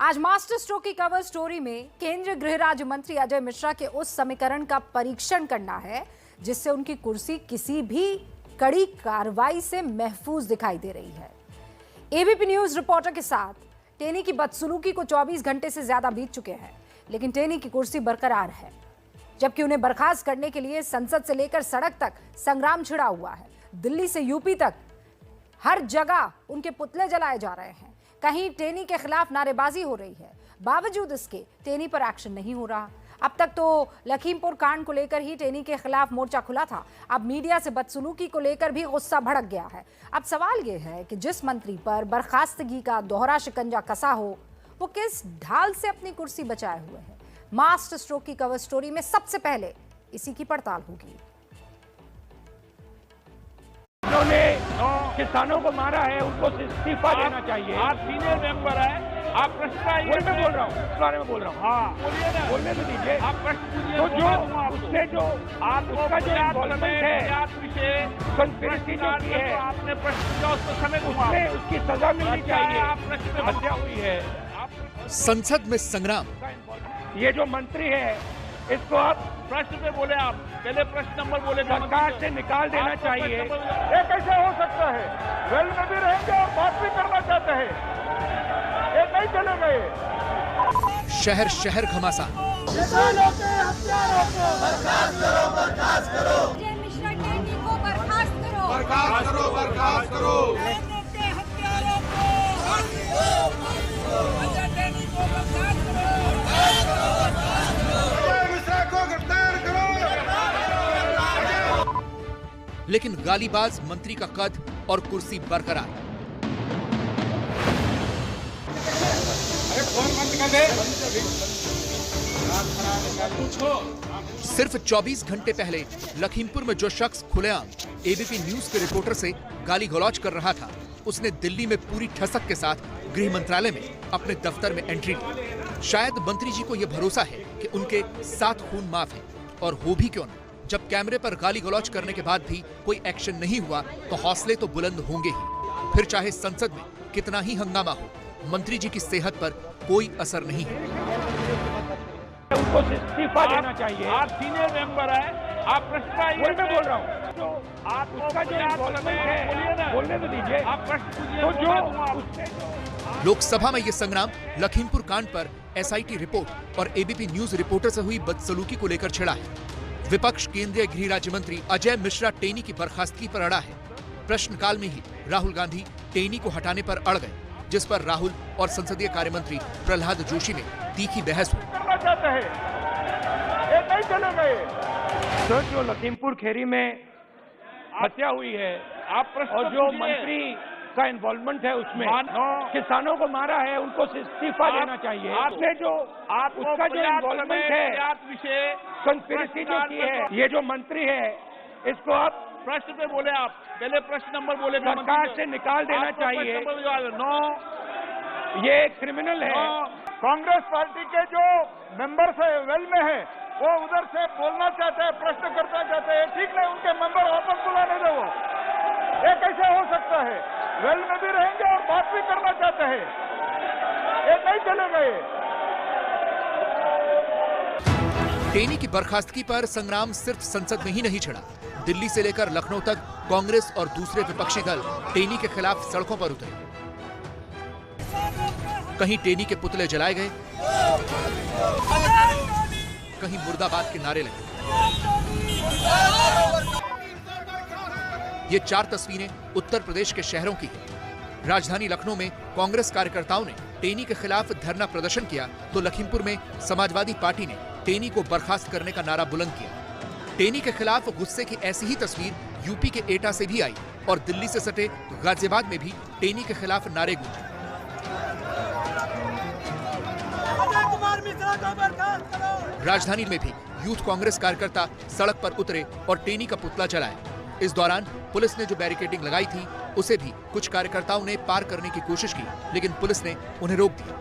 आज master stroke की cover story में केंद्रीय गृह राज्य मंत्री अजय मिश्रा के उस समीकरण का परीक्षण करना है जिससे उनकी कुर्सी किसी भी कड़ी कार्रवाई से महफूज दिखाई दे रही है। एबीपी न्यूज रिपोर्टर के साथ टेनी की बदसलूकी को 24 घंटे से ज्यादा बीत चुके हैं, लेकिन टेनी की कुर्सी बरकरार है, जबकि उन्हें बर्खास्त करने के लिए संसद से लेकर सड़क तक संग्राम छिड़ा हुआ है। दिल्ली से यूपी तक हर जगह उनके पुतले जलाए जा रहे हैं। कहीं टेनी के खिलाफ नारेबाजी हो रही है, बावजूद इसके टेनी पर एक्शन नहीं हो रहा। अब तक तो लखीमपुर कांड को लेकर ही टेनी के खिलाफ मोर्चा खुला था, अब मीडिया से बदसलूकी को लेकर भी गुस्सा भड़क गया है। अब सवाल यह है कि जिस मंत्री पर बर्खास्तगी का दोहरा शिकंजा कसा हो, वो किस ढाल से अपनी कुर्सी बचाए हुए है। मास्टर स्ट्रोक की कवर स्टोरी में सबसे पहले इसी की पड़ताल होगी। उन्होंने किसानों को मारा है, उनको इस्तीफा देना चाहिए। आप सीनियर मेंबर है, आप प्रश्न मैं बोल रहा हूँ, इस बारे में बोल रहा हूँ। हाँ बोलिए ना, बोलने तो दीजिए। आप प्रश्न पूछिए। तो जो उससे जो उसका जो इन्वॉल्वमेंट है, कंस्पिरेसी जो की है, आपने प्रश्न पूछा, उसको समय दूंगा, उसकी सजा मिलनी चाहिए। आप प्रश्न में हत्या हुई है। संसद में संग्राम। ये जो मंत्री है, इसको आप प्रश्न पे बोले, आप पहले प्रश्न नंबर बोले, सरकार से निकाल देना चाहिए। ये कैसे हो सकता है? वेल में भी रहेंगे और बात भी करना चाहते हैं, ये नहीं चले गए। शहर शहर घमासान। किसानों के हथियारों को बर्खास्त करो, बर्खास्त करो। अजय मिश्रा टेनी को बर्खास्त करो, बर्खास्त करो, बर्खास्त करो। किसानों के हथियारों को अजय टेनी को बर्खास्त करो, अजय मिश्रा को गिरफ्तार करो। लेकिन गालीबाज मंत्री का कद और कुर्सी बरकरार। सिर्फ 24 घंटे पहले लखीमपुर में जो शख्स खुलेआम एबीपी न्यूज के रिपोर्टर से गाली गलौज कर रहा था, उसने दिल्ली में पूरी ठसक के साथ गृह मंत्रालय में अपने दफ्तर में एंट्री ली। शायद मंत्री जी को यह भरोसा है कि उनके 7 खून माफ है, और हो भी क्यों न। जब कैमरे पर गाली गलौज करने के बाद भी कोई एक्शन नहीं हुआ तो हौसले तो बुलंद होंगे ही। फिर चाहे संसद में कितना ही हंगामा हो, मंत्री जी की सेहत पर कोई असर नहीं है। उनको इस्तीफा देना चाहिए। आप सीनियर मेंबर है, आप प्रश्न मैं बोल रहा हूँ। जो उसका जो इन्वॉल्वमेंट है, बोलने तो दीजिए। आप प्रश्न पूछिए। तो जो लोकसभा में यह संग्राम लखीमपुर कांड पर एसआईटी रिपोर्ट और एबीपी न्यूज रिपोर्टर से हुई बदसलूकी को लेकर छिड़ा है। विपक्ष केंद्रीय गृह राज्य मंत्री अजय मिश्रा टेनी की बर्खास्तगी पर अड़ा है। प्रश्नकाल में ही राहुल गांधी टेनी को हटाने पर अड़ गए, जिस पर राहुल और संसदीय कार्य मंत्री प्रहलाद जोशी में तीखी बहस हुई। करना चाहते हैं, ये नहीं चले गए। तो जो लखीमपुर खेरी में हत्या हुई है, आप प्रश्न और जो मंत्री का इन्वॉल्वमेंट है, उसमें किसानों को मारा है, उनको इस्तीफा देना चाहिए। आपने जो उसका जो इन्वॉल्वमेंट है, विषय कंस्पिरेसी जो की है, ये जो मंत्री है, इसको आप प्रश्न पे बोले, आप पहले प्रश्न नंबर बोले, सरकार से निकाल देना चाहिए। नो, ये क्रिमिनल है। कांग्रेस पार्टी के जो मेंबर्स है वेल में है, वो उधर से बोलना चाहते हैं, प्रश्न करना चाहते हैं, ठीक नहीं, उनके मेंबर वापस बुलाने दो। ये कैसे हो सकता है? वेल में भी रहेंगे और बात भी करना चाहते हैं, ये नहीं चले गए। टेनी की बर्खास्तगी पर संग्राम सिर्फ संसद में ही नहीं छिड़ा। दिल्ली से लेकर लखनऊ तक कांग्रेस और दूसरे विपक्षी दल टेनी के खिलाफ सड़कों पर उतरे। कहीं टेनी के पुतले जलाए गए, कहीं मुर्दाबाद के नारे लगे। ये 4 तस्वीरें उत्तर प्रदेश के शहरों की हैं। राजधानी लखनऊ में कांग्रेस कार्यकर्ताओं ने टेनी के खिलाफ धरना प्रदर्शन किया, तो लखीमपुर में समाजवादी पार्टी ने टेनी को बर्खास्त करने का नारा बुलंद किया। टेनी के खिलाफ गुस्से की ऐसी ही तस्वीर यूपी के एटा से भी आई, और दिल्ली से सटे गाजियाबाद में भी टेनी के खिलाफ नारे गूंजे। राजधानी में भी यूथ कांग्रेस कार्यकर्ता सड़क पर उतरे और टेनी का पुतला जलाया। इस दौरान पुलिस ने जो बैरिकेडिंग लगाई थी, उसे भी कुछ कार्यकर्ताओं ने पार करने की कोशिश की, लेकिन पुलिस ने उन्हें रोक दिया।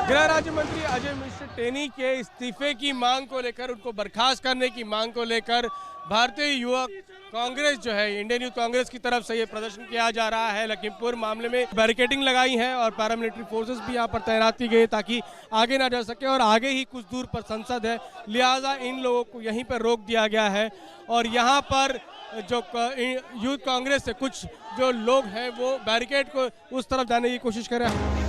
गृह राज्य मंत्री अजय मिश्रा टेनी के इस्तीफे की मांग को लेकर, उनको बर्खास्त करने की मांग को लेकर भारतीय युवा कांग्रेस जो है, इंडियन यूथ कांग्रेस की तरफ से ये प्रदर्शन किया जा रहा है। लखीमपुर मामले में बैरिकेडिंग लगाई है और पैरामिलिट्री फोर्सेस भी यहाँ पर तैनात की गई ताकि आगे ना जा सके, और आगे ही कुछ दूर पर संसद है, लिहाजा इन लोगों को यहीं पर रोक दिया गया है। और यहाँ पर जो यूथ कांग्रेस से कुछ जो लोग हैं वो बैरिकेड को उस तरफ जाने की कोशिश कर रहे हैं।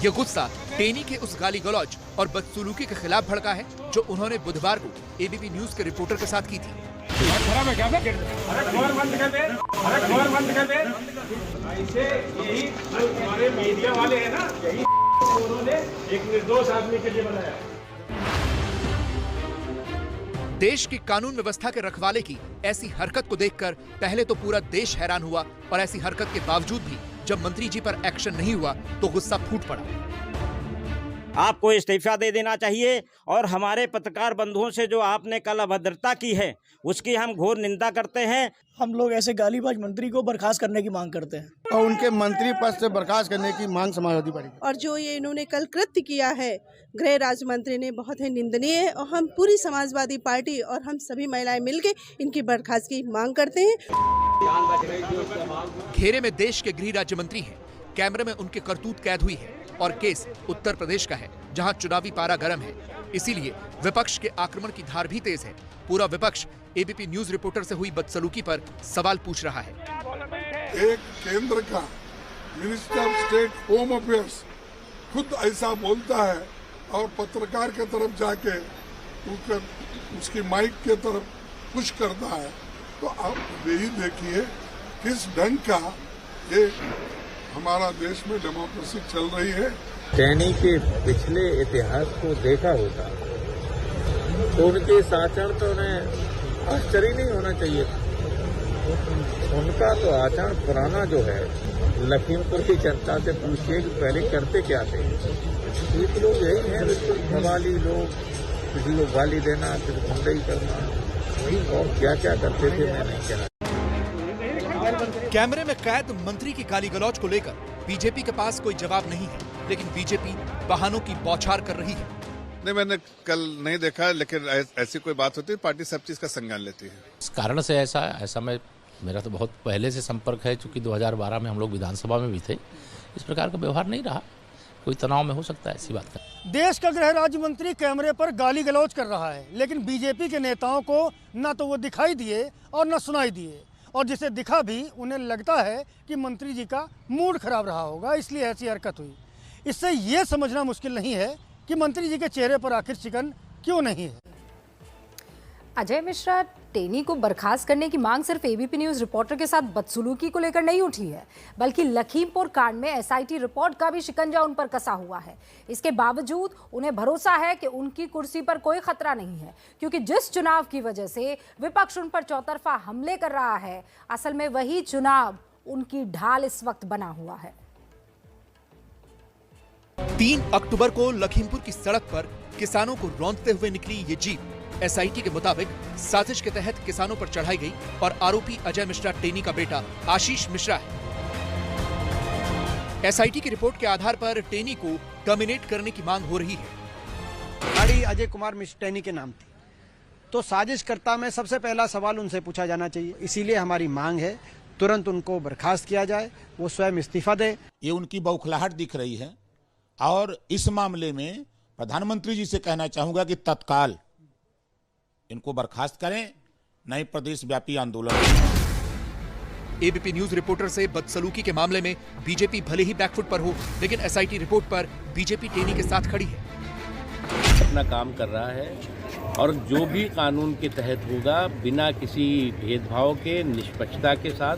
ये गुस्सा टेनी के उस गाली गलौज और बदसलूकी के खिलाफ भड़का है जो उन्होंने बुधवार को एबीपी न्यूज के रिपोर्टर के साथ की थी। ऐसे यही जो हमारे मीडिया वाले हैं ना, यही उन्होंने एक निर्दोष आदमी के लिए बनाया। देश की कानून व्यवस्था के रखवाले की ऐसी हरकत को देखकर पहले तो पूरा देश हैरान हुआ, और ऐसी हरकत के बावजूद भी जब मंत्री जी पर एक्शन नहीं हुआ तो गुस्सा फूट पड़ा। आपको इस्तीफा दे देना चाहिए, और हमारे पत्रकार बंधुओं से जो आपने कल अभद्रता की है उसकी हम घोर निंदा करते हैं। हम लोग ऐसे गालीबाज मंत्री को बर्खास्त करने की मांग करते हैं और उनके मंत्री पद से बर्खास्त करने की मांग समाजवादी पार्टी। और जो ये इन्होंने कल कृत्य किया है गृह राज्य मंत्री ने, बहुत ही निंदनीय है, और हम पूरी समाजवादी पार्टी और हम सभी महिलाएं मिलके इनकी बर्खास्त की मांग करते हैं। घेरे में देश के गृह राज्य मंत्री हैं, कैमरे में उनके करतूत कैद हुई है, और केस उत्तर प्रदेश का है जहां चुनावी पारा गर्म है। इसीलिए विपक्ष के आक्रमण की धार भी तेज है। पूरा विपक्ष एबीपी न्यूज रिपोर्टर से हुई बदसलूकी पर सवाल पूछ रहा है। एक केंद्र का minister of state home affairs खुद ऐसा बोलता है और पत्रकार के तरफ जाके उसकी माइक के तरफ पुश करता है, तो आप यही देखिए किस ढंग का ये हमारा देश में डेमोक्रेसी चल रही है। टेनी के पिछले इतिहास को देखा होता तो उनके इस आचरण तो उन्हें आश्चर्य नहीं होना चाहिए। उनका तो आचरण पुराना जो है, लखीमपुर की जनता से पूछिए कि पहले करते क्या थे। एक लोग यही हैं, बिल्कुल भवाली लोग, किसी को गाली देना, फिर गुंडई करना, और क्या क्या करते थे मैं नहीं कहना। कैमरे में कैद मंत्री की गाली गलौज को लेकर बीजेपी के पास कोई जवाब नहीं है, लेकिन बीजेपी बहानों की बौछार कर रही है। नहीं, मैंने कल नहीं देखा, लेकिन ऐसी कोई बात होती है पार्टी सब चीज का संज्ञान लेती है। इस कारण से ऐसा मेरा तो बहुत पहले से संपर्क है, चूंकि 2012 में हम लोग विधानसभा में भी थे। इस प्रकार का व्यवहार नहीं रहा, कोई तनाव में हो सकता है ऐसी बात का। देश का गृह राज्य मंत्री कैमरे पर गाली गलौज कर रहा है, लेकिन बीजेपी के नेताओं को ना तो वो दिखाई दिए और न सुनाई दिए, और जिसे दिखा भी उन्हें लगता है कि मंत्री जी का मूड खराब रहा होगा, इसलिए ऐसी हरकत हुई। इससे ये समझना मुश्किल नहीं है कि मंत्री जी के चेहरे पर आखिर चिकन क्यों नहीं है। अजय मिश्रा, टेनी को बर्खास्त करने की मांग सिर्फ एबीपी न्यूज रिपोर्टर के साथ बदसलूकी को लेकर नहीं उठी है, बल्कि लखीमपुर कांड में एसआईटी रिपोर्ट का भी शिकंजा उन पर कसा हुआ है। इसके बावजूद उन्हें भरोसा है कि उनकी कुर्सी पर कोई खतरा नहीं है, क्योंकि जिस चुनाव की वजह से विपक्ष उन पर चौतरफा हमले कर रहा है, असल में वही चुनाव उनकी ढाल इस वक्त बना हुआ है। 3 अक्टूबर को लखीमपुर की सड़क पर किसानों को रौंदते हुए निकली ये जीप एसआईटी के मुताबिक साजिश के तहत किसानों पर चढ़ाई गई, और आरोपी अजय मिश्रा टेनी का बेटा आशीष मिश्रा है। एसआईटी की रिपोर्ट के आधार पर टेनी को टर्मिनेट करने की मांग हो रही है। गाड़ी अजय कुमार मिश्रा टेनी के नाम थी, तो साजिशकर्ता में सबसे पहला सवाल उनसे पूछा जाना चाहिए। इसीलिए हमारी मांग है तुरंत उनको बर्खास्त किया जाए, वो स्वयं इस्तीफा दे। ये उनकी बौखलाहट दिख रही है, और इस मामले में प्रधानमंत्री जी से कहना चाहूंगा कि तत्काल इनको बर्खास्त करें, नए प्रदेश व्यापी आंदोलन। एबीपी न्यूज रिपोर्टर से बदसलूकी के मामले में बीजेपी भले ही बैकफुट पर हो, लेकिन एसआईटी रिपोर्ट पर बीजेपी टेनी के साथ खड़ी है। अपना काम कर रहा है, और जो भी कानून के तहत होगा बिना किसी भेदभाव के, निष्पक्षता के साथ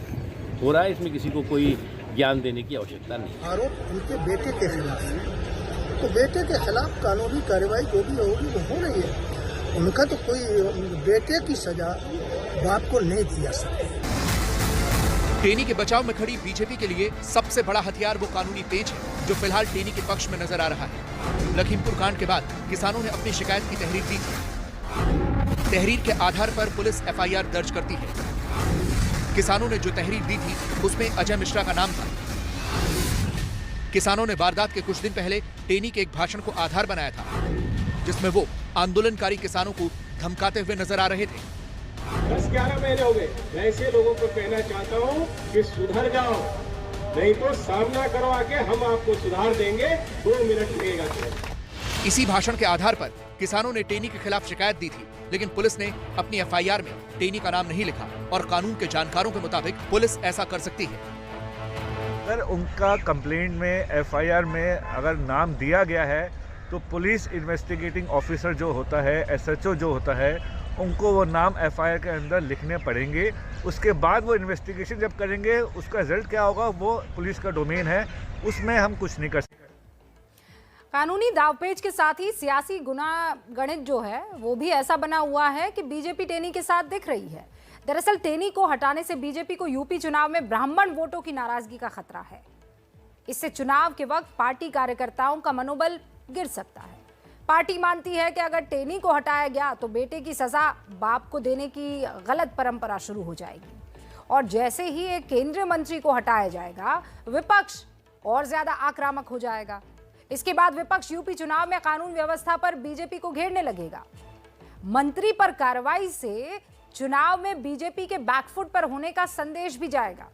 हो रहा है। इसमें किसी को कोई ज्ञान देने की आवश्यकता नहीं। आरोप उनके बेटे के खिलाफ है, तो बेटे के खिलाफ कानूनी कार्रवाई जो भी होगी वो हो रही है। उनका तो कोई बेटे की सजा बाप को नहीं दी जा सकती। टेनी के बचाव में खड़ी बीजेपी के लिए सबसे बड़ा हथियार वो कानूनी पेच है जो फिलहाल टेनी के पक्ष में नजर आ रहा है। लखीमपुर कांड के बाद किसानों ने अपनी शिकायत की तहरीर दी थी। तहरीर के आधार पर पुलिस एफआईआर दर्ज करती है। किसानों ने जो तहरीर दी थी उसमें अजय मिश्रा का नाम था। किसानों ने वारदात के कुछ दिन पहले टेनी के एक भाषण को आधार बनाया था, जिसमें वो आंदोलनकारी किसानों को धमकाते हुए नजर आ रहे थे। 10-11 महीने हो गए। मैं ऐसे लोगों को कहना चाहता हूँ कि सुधर जाओ, नहीं तो सामना करो आके, हम आपको सुधार देंगे। 2 मिनट लगेगा। इसी भाषण के आधार पर किसानों ने टेनी के खिलाफ शिकायत दी थी, लेकिन पुलिस ने अपनी एफआईआर में टेनी का नाम नहीं लिखा और कानून के जानकारों के मुताबिक पुलिस ऐसा कर सकती है। अगर उनका कंप्लेंट में एफआईआर में अगर नाम दिया गया है तो पुलिस इन्वेस्टिगेटिंग ऑफिसर जो होता है, एसएचओ जो होता है, उनको वो नाम एफआईआर के अंदर लिखने पड़ेंगे। उसके बाद वो इन्वेस्टिगेशन जब करेंगे, उसका रिजल्ट क्या होगा वो पुलिस का डोमेन है, उसमें हम कुछ नहीं कर सकते। कानूनी दावपेच के साथ ही सियासी गणित जो है वो भी ऐसा बना हुआ है कि बीजेपी टेनी के साथ दिख रही है। दरअसल टेनी को हटाने से बीजेपी को यूपी चुनाव में ब्राह्मण वोटों की नाराजगी का खतरा है। इससे चुनाव के वक्त पार्टी कार्यकर्ताओं का मनोबल गिर सकता है। पार्टी मानती है कि अगर टेनी को हटाया गया तो बेटे की सजा बाप को देने की गलत परंपरा शुरू हो जाएगी, और जैसे ही एक केंद्रीय मंत्री को हटाया जाएगा, विपक्ष और ज्यादा आक्रामक हो जाएगा। इसके बाद विपक्ष यूपी चुनाव में कानून व्यवस्था पर बीजेपी को घेरने लगेगा। मंत्री पर कार्रवाई से चुनाव में बीजेपी के बैकफुट पर होने का संदेश भी जाएगा,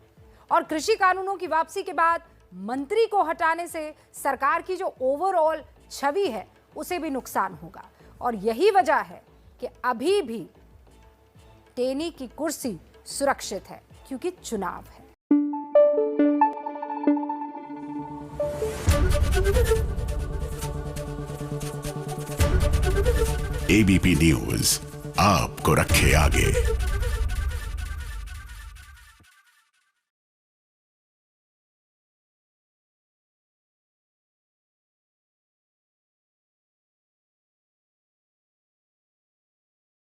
और कृषि कानूनों की वापसी के बाद मंत्री को हटाने से सरकार की जो ओवरऑल छवि है उसे भी नुकसान होगा। और यही वजह है कि अभी भी टेनी की कुर्सी सुरक्षित है, क्योंकि चुनाव है। एबीपी न्यूज आपको रखे आगे।